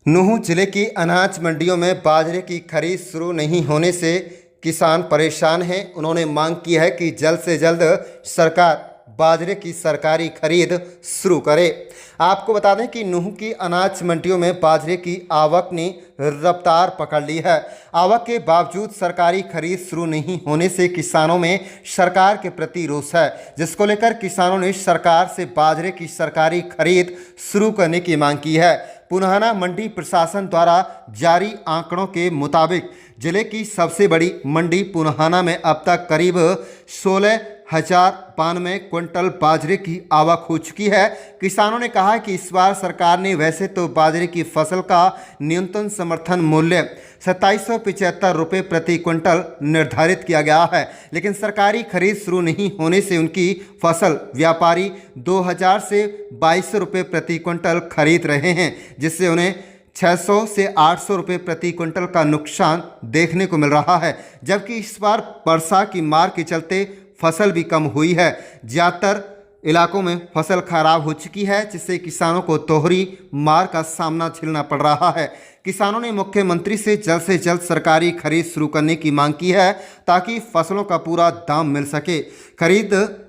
नूंह जिले की अनाज मंडियों में बाजरे की खरीद शुरू नहीं होने से किसान परेशान हैं। उन्होंने मांग की है कि जल्द से जल्द सरकार बाजरे की सरकारी खरीद शुरू करे। आपको बता दें कि नूंह की अनाज मंडियों में बाजरे की आवक ने रफ्तार पकड़ ली है। आवक के बावजूद सरकारी खरीद शुरू नहीं होने से किसानों में सरकार के प्रति रोष है, जिसको लेकर किसानों ने सरकार से बाजरे की सरकारी खरीद शुरू करने की मांग की है। पुन्हाना मंडी प्रशासन द्वारा जारी आंकड़ों के मुताबिक जिले की सबसे बड़ी मंडी पुन्हाना में अब तक करीब 16,092 क्विंटल बाजरे की आवक हो चुकी है। किसानों ने कहा कि इस बार सरकार ने वैसे तो बाजरे की फसल का न्यूनतम समर्थन मूल्य 2775 रुपये प्रति क्विंटल निर्धारित किया गया है, लेकिन सरकारी खरीद शुरू नहीं होने से उनकी फसल व्यापारी 2000 से 2200 रुपये प्रति क्विंटल खरीद रहे हैं, जिससे उन्हें 600 से 800 रुपये प्रति क्विंटल का नुकसान देखने को मिल रहा है। जबकि इस बार वर्षा की मार के चलते फसल भी कम हुई है। ज़्यादातर इलाकों में फसल खराब हो चुकी है, जिससे किसानों को दोहरी मार का सामना झेलना पड़ रहा है। किसानों ने मुख्यमंत्री से जल्द सरकारी खरीद शुरू करने की मांग की है, ताकि फसलों का पूरा दाम मिल सके।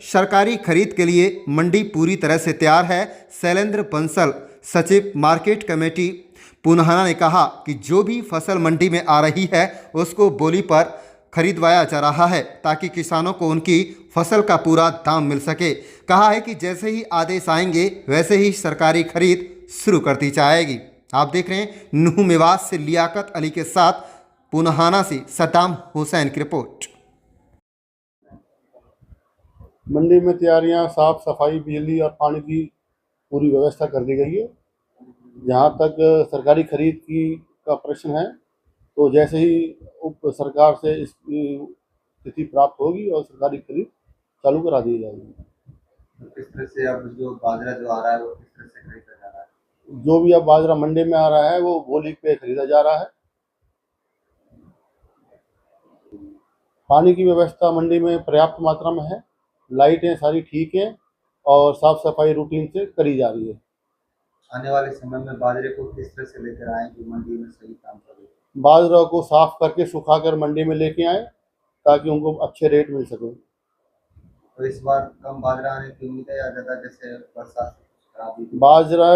सरकारी खरीद के लिए मंडी पूरी तरह से तैयार है। शैलेंद्र बंसल, सचिव मार्केट कमेटी पुन्हाना ने कहा कि जो भी फसल मंडी में आ रही है उसको बोली पर खरीदवाया जा रहा है, ताकि किसानों को उनकी फसल का पूरा दाम मिल सके। कहा है कि जैसे ही आदेश आएंगे वैसे ही सरकारी खरीद शुरू कर दी जाएगी। आप देख रहे हैं नूंह मेवात से लियाकत अली के साथ पुन्हाना से सद्दाम हुसैन की रिपोर्ट। मंडी में तैयारियां, साफ सफाई, बिजली और पानी की पूरी व्यवस्था कर दी गई है। जहां तक सरकारी खरीद का प्रश्न है, तो जैसे ही उप सरकार से इसकी तिथि प्राप्त होगी और सरकारी खरीद चालू करा दी जाएगी। किस तरह से अब जो बाजरा जो आ रहा है वो किस तरह से खरीदा जा रहा है? जो भी अब बाजरा मंडी में आ रहा है वो बोली पे खरीदा जा रहा है। पानी की व्यवस्था मंडी में पर्याप्त मात्रा में है, लाइटें सारी ठीक हैं और साफ सफाई रूटीन से करी जा रही है। आने वाले समय में बाजरे को किस तरह से लेकर आए कि मंडी में सही काम करे? बाजरा को साफ करके सुखाकर मंडी में लेके आए, ताकि उनको अच्छे रेट मिल सके। तो इस बार कम बाजरा आने की उम्मीद है या ज़्यादा, जैसे बरसात खराबी? बाजरा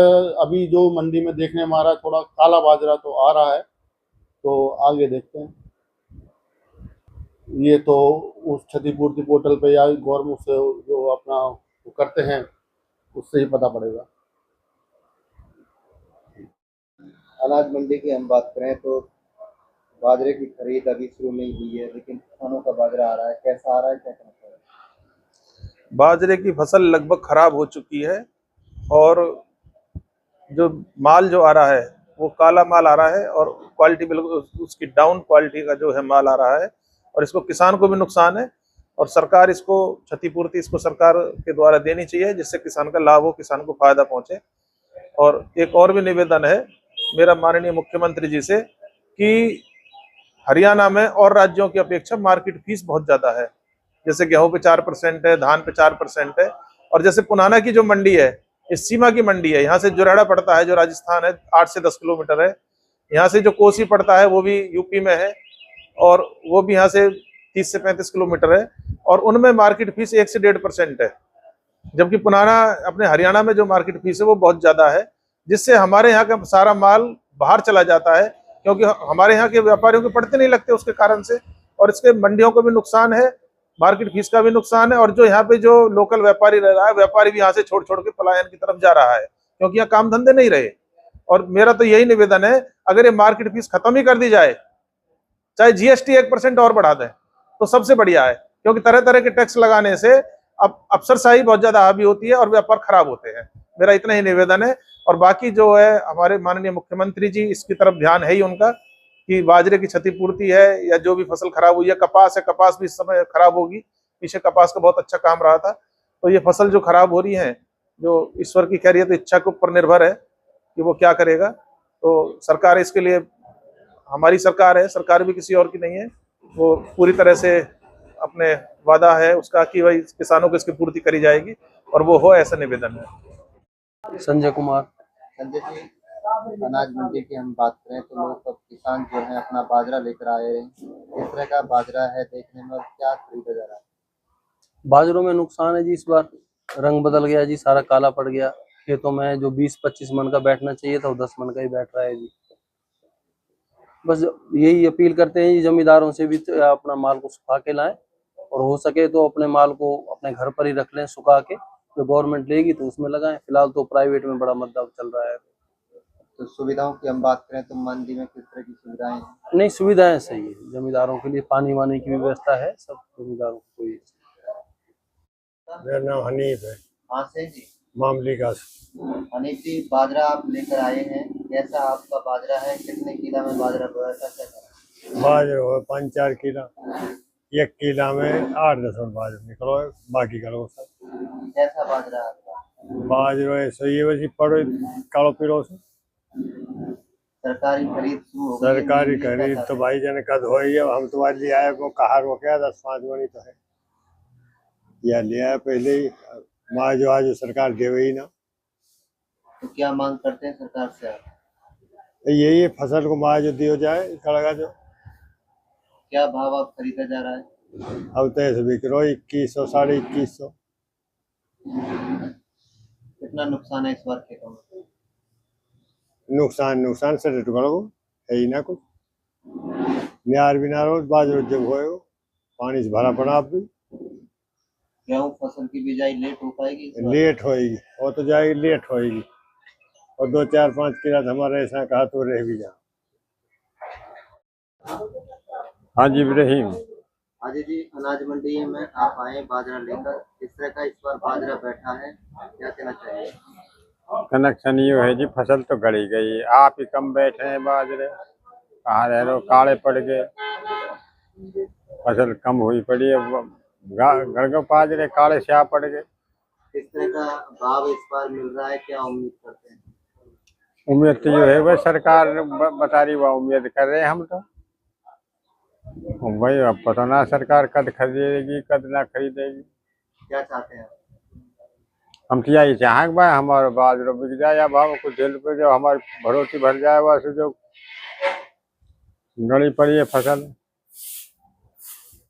अभी जो मंडी में देखने में आ रहा है, थोड़ा काला बाजरा तो आ रहा है, तो आगे देखते हैं। ये तो उस क्षतिपूर्ति पोर्टल पे या गवर्नमेंट से जो अपना वो करते हैं उससे ही पता पड़ेगा। अनाज मंडी की हम बात करें तो बाजरे की खरीद अभी शुरू नहीं हुई है, लेकिन किसानों का बाजरा आ रहा है। कैसा आ रहा है, क्या कहना है? बाजरे की फसल लगभग खराब हो चुकी है और जो माल जो आ रहा है वो काला माल आ रहा है और क्वालिटी बिल्कुल उसकी डाउन क्वालिटी का जो है माल आ रहा है, और इसको किसान को भी नुकसान है। और सरकार इसको क्षतिपूर्ति इसको सरकार के द्वारा देनी चाहिए, जिससे किसान का लाभ हो, किसान को फायदा पहुंचे। और एक और भी निवेदन है मेरा माननीय मुख्यमंत्री जी से कि हरियाणा में और राज्यों की अपेक्षा मार्केट फीस बहुत ज्यादा है। जैसे गेहूं पे 4% है, धान पे 4% है, और जैसे पुन्हाना की जो मंडी है इस सीमा की मंडी है। यहाँ से जोराड़ा पड़ता है जो राजस्थान है, 8 से 10 किलोमीटर है। यहाँ से जो कोसी पड़ता है वो भी यूपी में है, और वो भी यहाँ से 30 से 35 किलोमीटर है, और उनमें मार्केट फीस 1 से 1.5% है। जबकि पुन्हाना अपने हरियाणा में जो मार्केट फीस है वो बहुत ज्यादा है, जिससे हमारे यहाँ का सारा माल बाहर चला जाता है, क्योंकि हमारे यहाँ के व्यापारियों के पड़ते नहीं लगते उसके कारण से। और इसके मंडियों को भी नुकसान है, मार्केट फीस का भी नुकसान है, और जो यहाँ पे जो लोकल व्यापारी रह रहा है, व्यापारी भी यहाँ से छोड़ छोड़ के पलायन की तरफ जा रहा है, क्योंकि यहाँ काम धंधे नहीं रहे। और मेरा तो यही निवेदन है, अगर ये मार्केट फीस खत्म ही कर दी जाए, चाहे जीएसटी 1% और बढ़ा दें तो सबसे बढ़िया है, क्योंकि तरह तरह के टैक्स लगाने से अब अफसरशाही बहुत ज्यादा हावी होती है और व्यापार खराब होते हैं। मेरा इतना ही निवेदन है। और बाकी जो है हमारे माननीय मुख्यमंत्री जी, इसकी तरफ ध्यान है ही उनका कि बाजरे की क्षतिपूर्ति है या जो भी फसल खराब हुई है, कपास है, कपास भी इस समय खराब होगी। पीछे कपास का बहुत अच्छा काम रहा था, तो ये फसल जो खराब हो रही है, जो ईश्वर की खैरियत इच्छा के ऊपर निर्भर है कि वो क्या करेगा। तो सरकार इसके लिए, हमारी सरकार है, सरकार भी किसी और की नहीं है, वो पूरी तरह से अपने वादा है उसका कि भाई किसानों को इसकी पूर्ति करी जाएगी, और वो हो, ऐसा निवेदन है। संजय कुमार। संजय जी, अनाज मंडी की हम बात करें तो लोग अब किसान जो है अपना बाजरा लेकर आए हैं। किस तरह का बाजरा है देखने में और क्या खरीदा जा रहा है? बाजरों में नुकसान है जी, इस बार रंग बदल गया जी, सारा काला पड़ गया। खेतों में जो 20-25 मन का बैठना चाहिए था वो 10 मन का ही बैठ रहा है जी। बस यही अपील करते हैं जी जमींदारों से भी तो अपना माल को सुखा के लाएं, और हो सके तो अपने माल को अपने घर पर ही रख लें सुखा के, जो गवर्नमेंट लेगी तो उसमें लगाएं। फिलहाल तो प्राइवेट में बड़ा मुद्दा चल रहा है। तो सुविधाओं की हम बात करें तो मंडी में किस तरह की सुविधाएं हैं? नहीं, सुविधाएं सही है, जमींदारों के लिए पानी वानी की व्यवस्था है, सब जमींदारों को कोई। मेरा नाम हनीफ है, कहाँ से जी? मामली का। हनीफ जी, बाजरा आप लेकर आए हैं, कैसा आपका बाजरा है? कितने किला में बाजरा बोया था, क्या करा? बाजरो है 5-4 किला, 1 किला में 8-10 मन बाजरो निकलो, बाकी करो सब। कैसा बाजरा है आपका? बाजरो ऐसे ही वैसी पड़ो कालो पीलो से। सरकारी खरीद शुरू हो गई है, सरकारी नीली खरीद कैसा तो है? भाई जाने कद हो है, हम तो आज लिया है वो कहा रो क्या 10-5 मनी तो है या लिया है पहले ही। माँ जो आज सरकार दे ही ना, तो क्या मांग करते हैं सरकार से आप? तो यही फसल को माँ जो दियो जाए कड़गा जो। क्या भाव आप खरीदा जा रहा है? अब तो ऐसे बिक रो 2100 2150। कितना नुकसान है इस बार खेतों में? नुकसान से रेट करो है ही ना कुछ। न्यार भी ना रोज बाजरो जब होए पानी से भरा पड़ा आप भी। गेहूं फसल की बिजाई लेट हो पाएगी इस बार? लेट होएगी, वो तो जाएगी लेट होएगी, और 2-4-5 किला तो हमारे ऐसा कहा तो रह भी जा। हाँ जी इब्राहिम। अजय जी, अनाज मंडी में आप आए बाजरा लेकर, किस तरह का इस बार बाजरा बैठा है, क्या कहना चाहिए? कनेक्शन ये है जी, फसल तो गड़ी गई, आप ही कम बैठे हैं बाजरे, कहाँ रह रहे, काले पड़ गए, फसल कम हुई पड़ी है, गड़गड़ बाजरे काले स्याह पड़ गए। किस तरह का भाव इस बार मिल रहा है, क्या उम्मीद करते हैं? उम्मीद तो जो है वह सरकार बता रही, वह उम्मीद कर रहे हैं हम तो। वही अब पता ना सरकार कद खरीदेगी कद ना खरीदेगी। क्या चाहते हैं? हम तो यही चाहेंगे भाई हमारा बाजरा बिक जाए, या भाव कुछ दिल पे जो हमारी भरोसी भर जाए, वैसे जो गड़ी पड़ी है फसल।